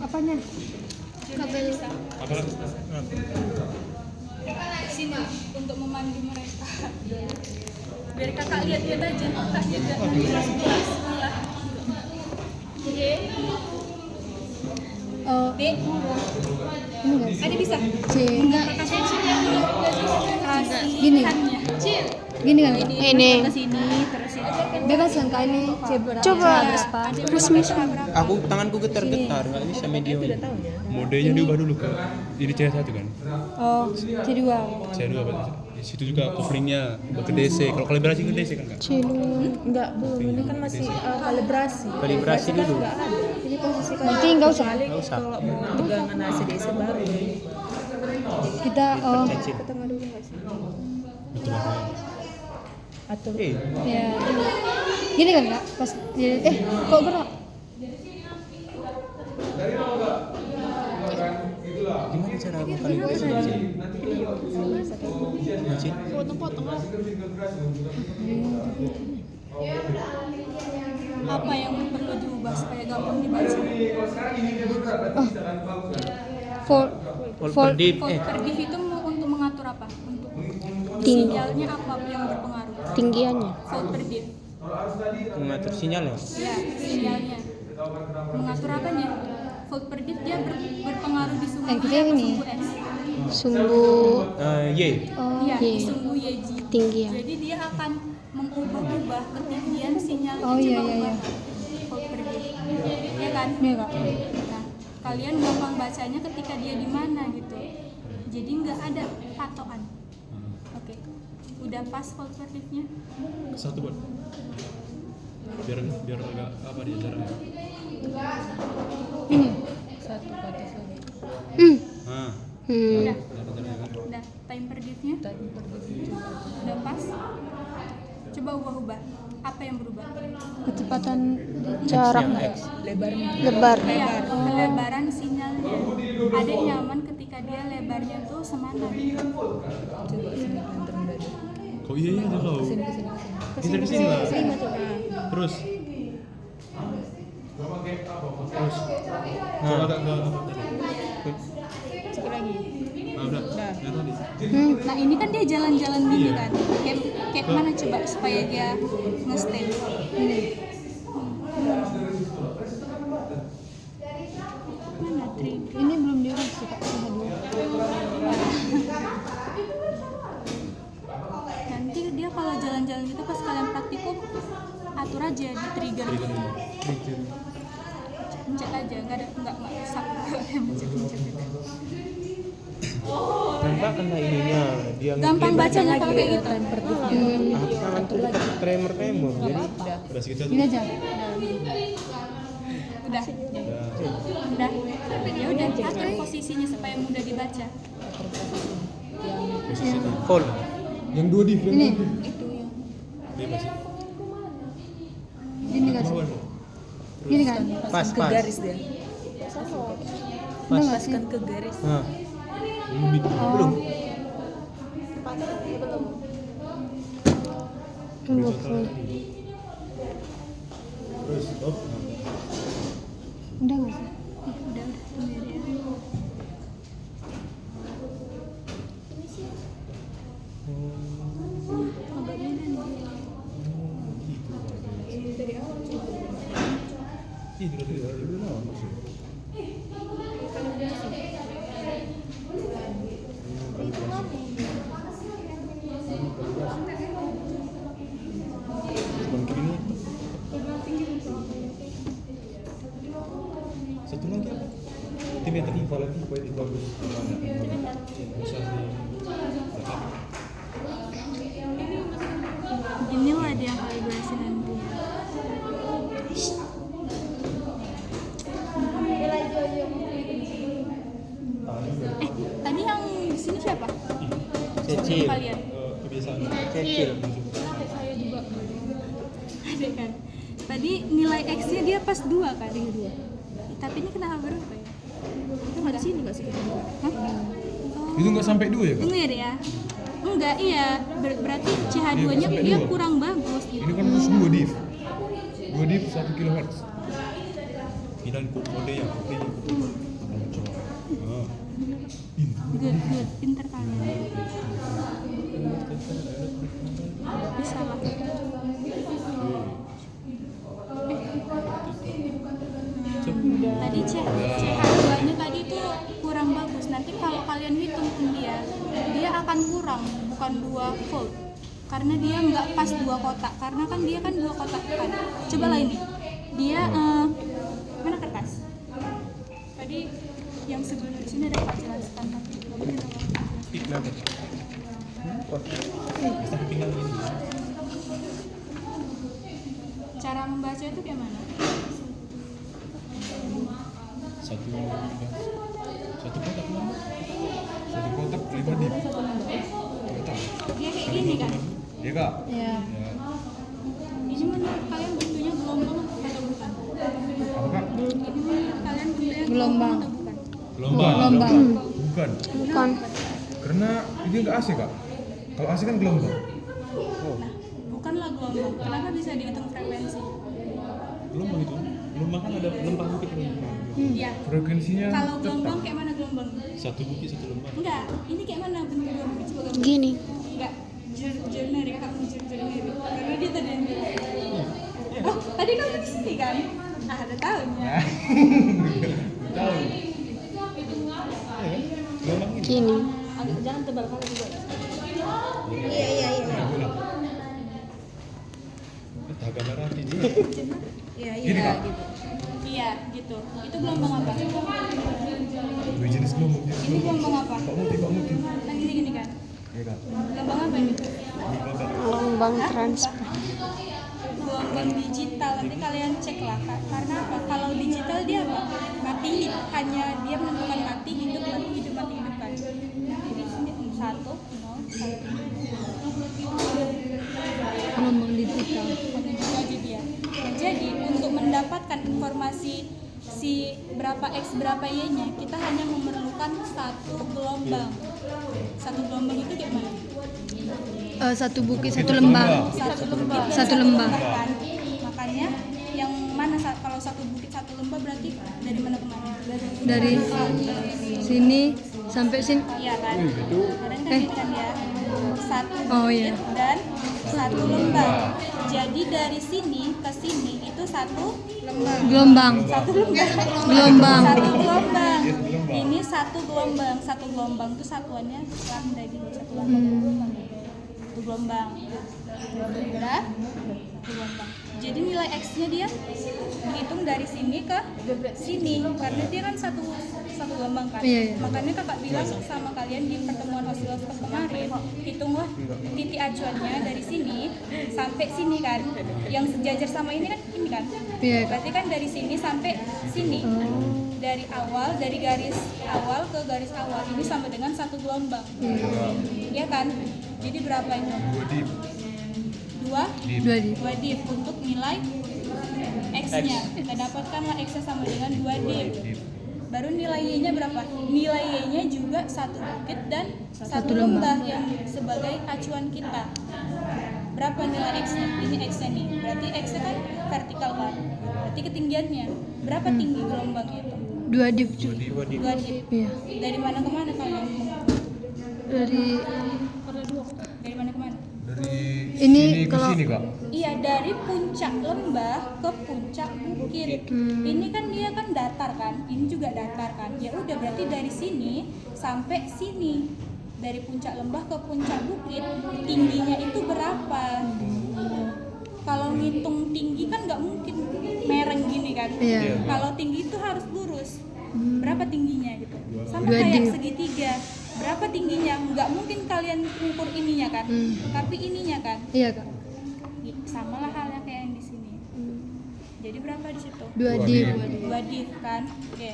apanya? Kabel. Sini untuk memandu mereka. Biar kakak lihat-lihat aja, kakak juga nanti masuk kelas sebelah. Oh, B. ini guys. Ada bisa? C. Enggak. Kasih cil dulu. Gini. Cil. Gini kan? Ini. Ke sini terus ini. Bebas kan kak ini? C berapa? Coba. Resmi. Aku tanganku getar-getar, nggak bisa medium. Modenya diubah dulu ke ini C1 kan. Oh, C2. C2 berarti. Di situ juga couplingnya ke DC. Kalau kalibrasi ke DC kan kak? Enggak, belum. Ini kan masih kalibrasi. Kalibrasi dulu. Enggak ada. Ini posisi Berarti enggak usah. Nggak usah. kalau mau tegangan ACDC baru. Kita Cecil. Ke tengah dulu nggak sih? Betul apa? Atur. ya. Gini kan kak? Pas kok gerak? Gimana cara aku kalibrasi C? Potong-potong lah. Apa yang perlu diubah supaya gampang dibaca? For Deep. Volt per div itu untuk mengatur apa? Untuk Tinggi. sinyalnya apa yang berpengaruh? Tinggiannya. Volt per div. Mengatur sinyalnya. Ya, sinyalnya. Mengatur apanya? Volt per div dia berpengaruh di sumbu kita Y yang atau ini. sumbu S? Sumbu Y. Iya, Y. di sumbu YG. tinggian. Jadi dia akan mengubah-ubah ketinggian sinyal Oh, itu iya, coba iya, ubah iya. volt per div. Iya kan? Iya kak. Nah, kalian gampang bacanya ketika dia di mana gitu. Jadi nggak ada patokan. Oke. Udah pas volt per div-nya? Satu buat. Biar agak apa dia jaraknya. Ini. Satu ke atas lagi. Ah. Udah. Jaraknya kan. Udah. Time per div-nya? Tadi berdiri. Udah pas? Coba ubah-ubah. Apa yang berubah? Kecepatan Jarak. Lebarnya. Lebar. Iya, kelebaran sinyalnya. Ada yang nyaman ketika dia lebarnya tuh semana. Coba sini antar dulu. Kok iya aja kau? Kesini. Kita kesini lah. Sini masuk. Terus. Coba agak ke apa tadi? Sikit lagi. Ah, udah. Ya tadi. Nah ini kan dia jalan-jalan gini kan. Kayak mana coba supaya dia nge-stay. Ini. Mana tri? ini belum diurus sih kak. Cuma dua. Nanti dia kalau jalan-jalan gitu pas kalian praktikum atur aja di trigger. Pencet aja, nggak rusak. Pencet-pencet gitu. Nampak kan lah ininya. Dia Gampang bacanya kalau kayak gitu. Time per div. Aku tremor. Jadi udah segitu aja. Ini aja. Udah. Udah. Ya udah atur posisinya supaya mudah dibaca. Posisi full. Yang dua div. Ini. Bebas. Gini kan? Gini kan? Pas. Ke garis dia. Udah nggak sih? Paskan ke garis. Nah. Belum. Tunggu full. Terus stop. Udah nggak sih? Udah tunggu ya. Agak beda nih. Satu lagi apa? Timnya tertimpa lagi, poin itu bagus. Bisa Gini lah dia kalibrasi nanti. Tadi yang di sini siapa? Cecil. Kalian. Kebiasaan. Cecil. Ada kan? Tadi nilai X-nya dia pas 2 kan? Tapi ini kenapa berapa ya? Itu nggak di sini nggak sih? Hah? Itu nggak sampai 2 ya kak? Enggak ya? Enggak, iya. Berarti CH2-nya Iya, dia dua. kurang bagus gitu. Ini kan harus 2 div. 2 div 1 kHz. Pindahin kode yang kopi. Akan coba. Ah. Good, pinter kalian. Bisa lah. Tadi CH2-nya tadi itu kurang bagus. Nanti kalau kalian hitung dia akan kurang, bukan 2 volt. Karena dia nggak pas 2 kotak. Karena kan dia kan 2 kotak kan. Coba lah ini. Dia mana kertas? Tadi yang sebelum di sini ada Pak jelaskan tapi Iklan. Bisa tinggal ini. cara membaca itu kayak mana? Satu kotak mana? Satu kotak 5 dip. Dia kayak gini kan? Iya kak? Iya. Ya. Ini menurut kalian bentuknya gelombang atau bukan? Apa kak? Ini menurut kalian bentuknya Gelombang. atau bukan? Gelombang. Bukan. Bukan. Karena ini nggak AC kak. Kalau AC kan gelombang. Nah, bukanlah gelombang. Kenapa bisa dihitung frekuensi? Gelombang itu. Gelombang kan ada lembah bukit ini. Iya. Frekuensinya Kalau gelombang kayak mana gelombang? satu bukit satu lembah. Enggak. Ini kayak mana bentuk gelombang? Coba gambar. Gini. Enggak. Generic, kamu generic. Karena dia tadi yang oh, tadi kamu di sini kan? Ah, ada tahunnya. Tahu. Gelombang ini. Gini. Agak jangan tebal kali juga. Iya. Dahaga merah ini. Iya, Kak? gitu. Iya, gitu. Itu gelombang apa? Dua jenis gelombang. Ini gelombang apa? Pak Muti. Kan gini kan? Iya kak. Gelombang apa ini? Gelombang transfer. Gelombang digital. Nanti kalian cek lah. Karena apa? Kalau digital dia apa? Mati, hanya dia menentukan mati, hidup kan. Jadi sini 1, 0, 1. Gelombang digital. Hanya gitu aja dia. Nah, jadi untuk mendapatkan informasi si berapa X berapa Y-nya, kita hanya memerlukan satu gelombang. Satu gelombang itu kayak mana? Satu bukit, satu lembah. Satu lembah. Kan? Makanya yang mana kalau satu bukit satu lembah berarti dari mana ke mana? Dari sini sampai sini. Iya kan? Kalian kan gitu kan ya. Satu Oh, bukit iya. dan satu lembah. Jadi dari sini ke sini itu satu Gelombang. satu lembah. Gelombang. Satu gelombang. Ini satu gelombang. Satu gelombang itu satuannya lambda gitu. Satu lambda. Satu gelombang. Udah? Satu gelombang. Jadi nilai X-nya dia dihitung dari sini ke sini karena dia kan satu gelombang kan. Iya. Makanya kakak bilang sama kalian di pertemuan osiloskop kemarin, hitunglah titik acuannya dari sini sampai sini kan. Yang sejajar sama ini kan ini kan. Iya. Berarti kan dari sini sampai sini. Dari awal, dari garis awal ke garis awal ini sama dengan satu gelombang. Iya kan? Jadi berapa itu? 2 dip. 2 di. 2 div untuk nilai X-nya. Kita dapatkanlah X-nya sama dengan 2 div. Baru nilai Y-nya berapa? Nilai Y-nya juga satu bukit dan satu lembah yang sebagai acuan kita. Berapa nilai X-nya? Ini X-nya nih. Berarti X-nya kan vertikal kan? Berarti ketinggiannya. Berapa tinggi gelombang itu? 2 di. 2 div. Iya. Dari mana ke mana kalian? Dari Dari mana ke mana? Dari Ini sini ke kalau- sini kak. Iya, dari puncak lembah ke puncak bukit. Ini kan dia kan datar kan, ini juga datar kan. Ya udah berarti dari sini sampai sini. Dari puncak lembah ke puncak bukit, tingginya itu berapa? Kalau ngitung tinggi kan nggak mungkin mereng gini kan. Iya. Kalau tinggi itu harus lurus. Berapa tingginya gitu? Sama 2 kayak div. segitiga. Berapa tingginya? Nggak mungkin kalian ukur ininya kan, tapi ininya kan. Iya, Kak. Sama lah halnya kayak yang di sini. Jadi berapa di situ? 2 di. 2 div kan? Oke.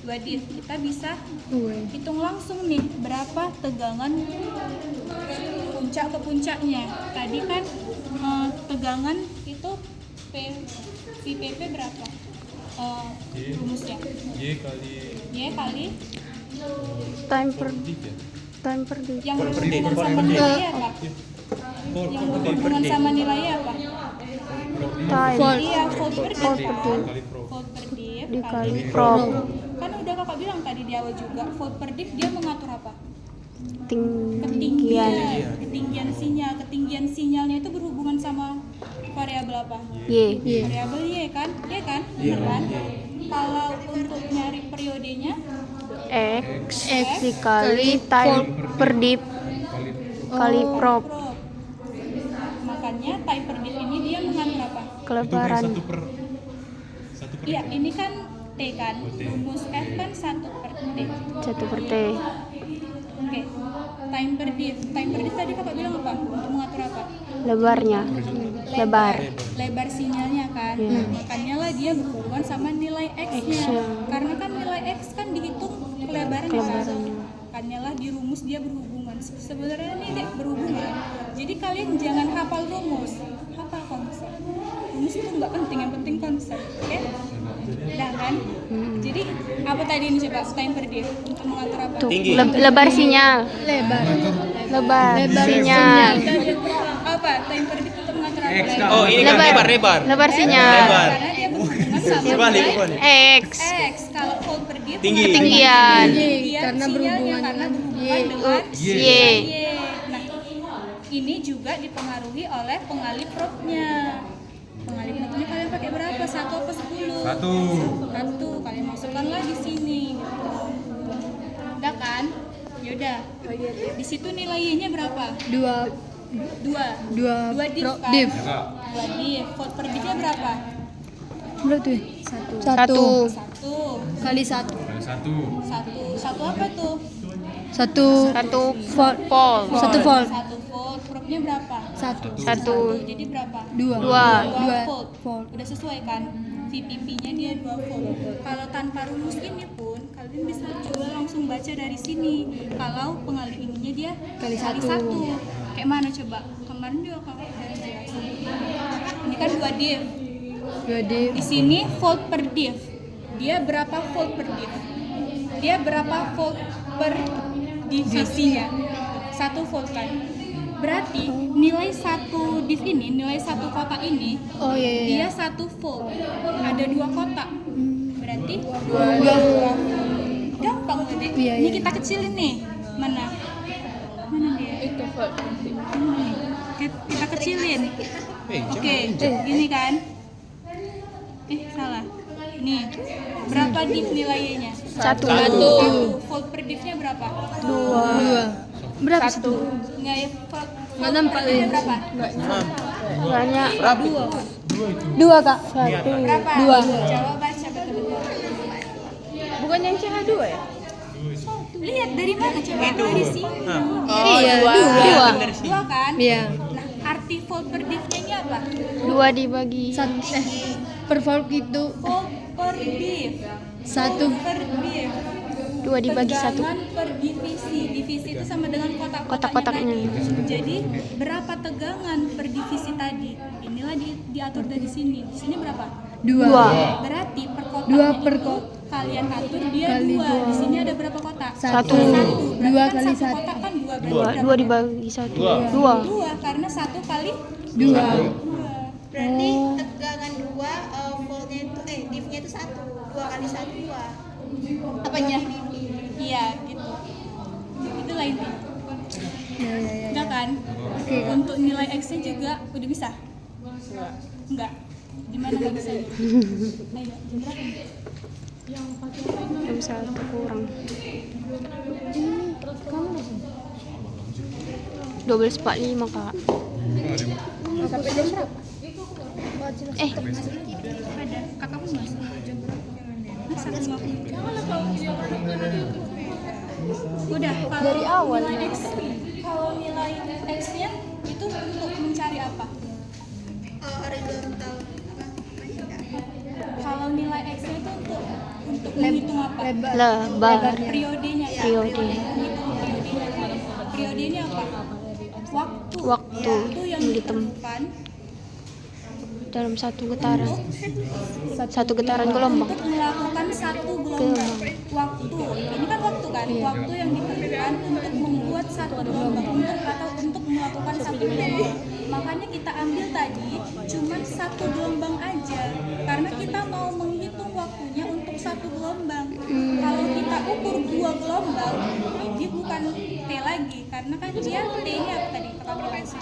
2 div. Kita bisa Uwe. hitung langsung nih berapa tegangan puncak ke puncaknya. Tadi kan tegangan itu VPP berapa? Rumusnya Y kali Y kali Time per dip ya. day. yang berhubungan sama nilainya apa? Yang berhubungan sama nilainya apa? Time. Volt. Iya, volt per div Volt per kan? div. Kali pro. Volt per div dikali prop Kan udah kakak bilang tadi di awal juga, volt per div dia mengatur apa? ketinggian Ketinggian sinyalnya itu berhubungan sama variabel apa? Y. Variabel Y kan? Iya kan? Bener kan? Kalau untuk nyari periodenya X dikali time per div kali prop prop. Makanya time per div ini dia mengatur apa? kelebaran Itu per Iya, ini kan T kan? Rumus F kan 1 per T. 1 per T. Oke. Time per div tadi kakak bilang apa? Untuk mengatur apa? Lebarnya lebar Lebar sinyalnya kan. Iya. Makanya lah dia berhubungan sama nilai X-nya. X-nya. Karena kan nilai X kan dihitung kelebarannya kan. Makanya lah di rumus dia berhubungan. Sebenarnya ini deh berhubungan. Jadi kalian jangan hafal rumus, hafal konsep. Rumus itu nggak penting, yang penting konsep. Oke? Udah kan? Jadi apa tadi ini coba time per div untuk mengatur apa? tuh lebar sinyal lebar sinyal Apa time per div untuk mengatur apa? Oh, ini kan lebar. lebar sinyal Karena dia berhubungan sama nilai X X. Kalau volt per div Tinggi. ketinggian karena berhubungan dengan Y. Y. Nah, ini juga dipengaruhi oleh pengalih probnya. Pengalih probnya kalian pakai berapa? 1 apa 10? 1. Kalian masukkanlah di sini. Udah kan? Yaudah. Di situ nilai Y-nya berapa? 2 dua div kan? div. 2 div. Volt per div-nya berapa? Berapa tuh? 1 1. Kali 1. 1 apa tuh? 1 volt 1 volt. 1 volt. Probnya berapa? 1 Jadi berapa? 2 2 volt. Udah sesuai kan? VPP-nya dia 2 volt. Kalau tanpa rumus ini pun kalian bisa juga langsung baca dari sini. Kalau pengalih ininya dia Kali 1. Kayak mana coba? Kemarin juga kakak udah jelasin. Ini kan 2 div. 2 div. Di sini volt per div. Dia berapa volt per div? Dia berapa volt per divisinya? 1 volt kan? Berarti nilai 1 div ini, nilai 1 kotak ini, Oh iya. dia 1 volt. Ada 2 kotak. Berarti 2 volt. gampang gede. Iya, Ini iya. kita kecilin nih. Mana dia? Itu volt. Kita kecilin. Oke, gini kan? Salah. Nih, berapa div nilainya? 1 Volt per divnya berapa? 2. Berapa sih? Nggak ya, Nggak nampak per divnya ya. berapa? banyak 2 Kak. Berapa? 2. Jawab baca betul-betul. Bukan yang CH2 ya? Lihat dari mana coba? Dari sini. Iya, 2. 2 kan? Iya. Nah, arti volt per divnya ini apa? 2 dibagi Per volt itu Volt per div. 1. Per div. 2 dibagi 1 Tegangan per divisi. Divisi itu sama dengan Kotak-kotaknya. tadi. Jadi berapa tegangan per divisi tadi? Inilah diatur dari sini. Di sini berapa? 2. Berarti per kotaknya Dua per itu kalian atur dia Kali 2. dua. Di sini ada berapa kotak? 1 Berarti 2 kan kali satu 1. kotak kan 2. 2 dibagi 1 2 2 karena 1 kali 2. 2. Berarti tegangan 2 voltnya itu divnya itu 1. 2 kali 1 2. Apanya? Iya, gitu. Itulah itu. Ya. Enggak kan? Oke. Untuk nilai X-nya juga udah bisa? Enggak. Gimana enggak bisa? Ayo, jam berapa nih? jam 1 kurang 12.45 Kak Sampai jam berapa? Ada. Kakakmu masuk jam berapa? Masa 50? Udah, kalau dari awal nilai X, kalau nilai X-nya itu untuk mencari apa? Horizontal Kalau nilai X-nya itu untuk menghitung apa? lebar Periodenya. Periode. Menghitung periodenya. Periodenya apa? Waktu. Waktu yang yang diperlukan dalam satu getaran gelombang untuk melakukan satu gelombang waktu. Ini kan waktu kan? Waktu yang diperlukan untuk membuat satu gelombang untuk melakukan satu gelombang. Makanya kita ambil tadi cuman satu gelombang aja karena kita mau menghitung waktunya untuk ukur 2 gelombang, dia bukan T lagi, karena kan dia T-nya apa tadi frekuensi.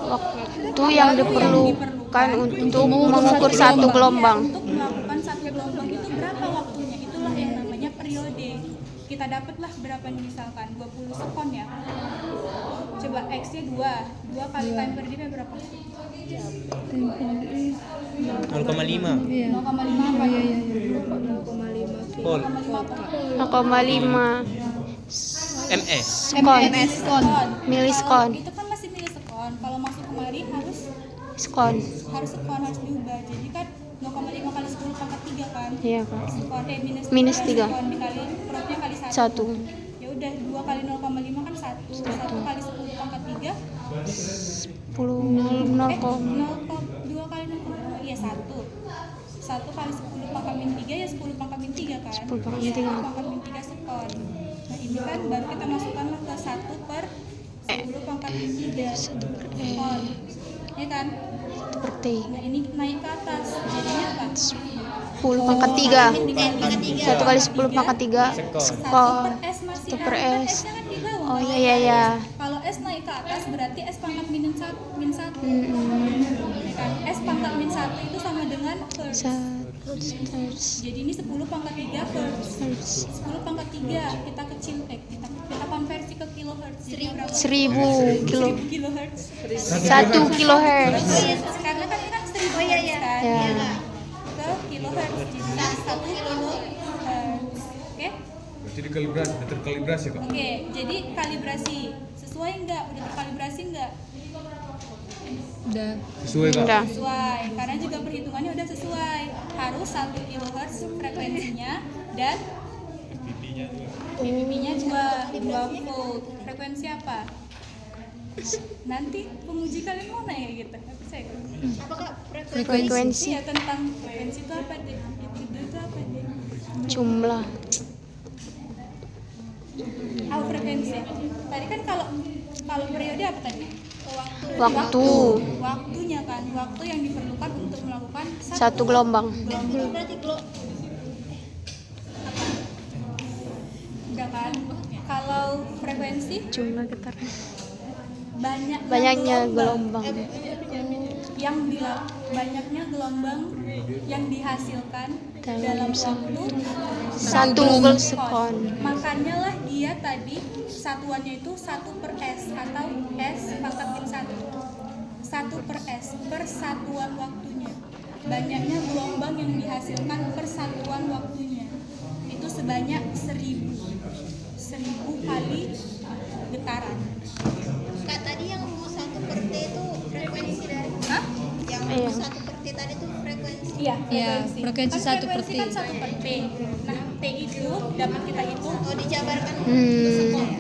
Waktu yang diperlukan untuk mengukur satu gelombang. Untuk melakukan satu gelombang itu berapa waktunya? Itulah yang namanya periode. Kita dapatlah berapa nih, misalkan 20 sekon ya. Coba X-nya 2 kali time per day berapa? 0,5 Iya. 0,5 apa? Iya, iya, iya. volt 0,5 ms. skon, Skon. miliskon, Itu kan masih milisekon. Kalau masuk kemari harus skon. sekon, harus diubah. Jadi kan 0,5 kali 10 pangkat 3 kan? Iya kak. Sekon Minus 3. sekon dikali perutnya kali 1. 1. Ya udah 2 kali 0,5 kan 1. 1 kali 10 pangkat 3 10 2 kali 0,5 iya 1 kali 10 pangkat min 3 ya 10 pangkat min 3 kan? 10 pangkat min 3. 10 pangkat min 3 sekon. Nah ini kan baru kita masukkanlah ke 1 per 10 pangkat min 3 sekon. Ya kan? Per T. Nah ini naik ke atas, jadinya apa? 10 pangkat 3. pangkat 3. 1 kali 10 pangkat 3 1 skon. per S masih 1 per kan S. S-nya kan di bawah. Oh iya iya iya. Kalau S naik ke atas berarti S pangkat min 1. Ya kan? S pangkat min 1 itu sama dengan hertz. Jadi ini 10 pangkat 3 hertz. 10 pangkat 3 kita kecil kita konversi ke kilohertz. Jadi berapa? 1000 kilo. 1000 kilohertz. 1 kilohertz. Karena kan ini kan 1000 Oh iya hertz iya. kan. Ya. Ke kilohertz. Jadi 1 kilohertz. Oke? Berarti terkalibrasi kak. Oke, jadi kalibrasi. Sesuai enggak? Udah terkalibrasi enggak? Udah. Sesuai kak. Udah. Sesuai, karena juga perhitungannya udah sesuai. Harus 1 kHz frekuensinya dan PPP-nya 2 volt. Frekuensi apa? Nanti penguji kalian mau nanya gitu. Tapi saya Apakah Frekuensi. iya tentang frekuensi itu apa deh? Itu apa deh? Jumlah. Frekuensi. Tadi kan kalau periode apa tadi? Waktu. Waktunya kan, waktu yang diperlukan untuk melakukan Satu gelombang. berarti Udah kan? Kalau frekuensi Jumlah getaran. banyaknya gelombang. banyaknya gelombang yang dihasilkan dalam waktu 1 sekon. Makanya lah dia tadi satuannya itu 1 per S atau S pangkat min 1. 1 per S per satuan waktunya. Banyaknya gelombang yang dihasilkan per satuan waktunya itu sebanyak 1000 kali getaran. Kak tadi yang 1 per T itu frekuensi dari Hah? yang Iya. 1 per T tadi itu frekuensi. Iya, Iya, frekuensi kan 1 per T. frekuensi kan 1 per T. Nah, T itu dapat kita hitung. Oh dijabarkan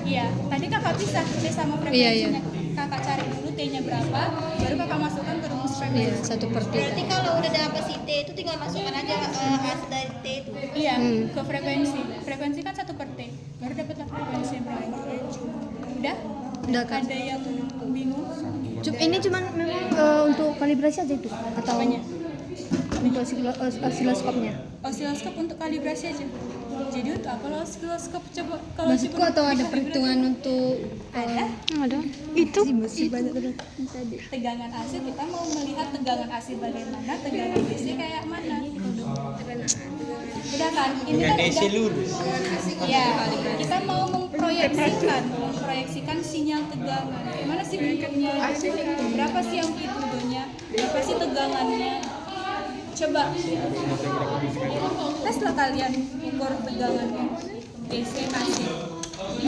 Iya, tadi kakak pisah T sama Iya, iya. frekuensinya. Kakak cari dulu T-nya berapa, baru kakak masukkan ke rumus Iya, frekuensi. 1 per T. Berarti kalau udah dapet si T itu tinggal masukkan aja hasil dari T itu. Iya, ke frekuensi. Frekuensi kan 1 per T. Baru dapatlah frekuensi yang berapa. Udah? Udah, Kak. Ada yang bingung? Ini cuman memang untuk kalibrasi aja itu atau Apanya? untuk osiloskopnya? Osiloskop untuk kalibrasi aja. Jadi untuk apa lo osiloskop? Coba kalau Maksudku atau ada perhitungan untuk ada Ada. Itu masih banyak tadi. tegangan AC, kita mau melihat tegangan AC bagaimana, tegangan DC kayak mana. Udah kan? Ini kan DC udah. lurus. Ya, kita mau memproyeksikan sinyal tegangan. Gimana sih bentuknya? Berapa sih amplitudenya? Berapa sih tegangannya? Coba tes lah kalian ukur tegangannya DC AC.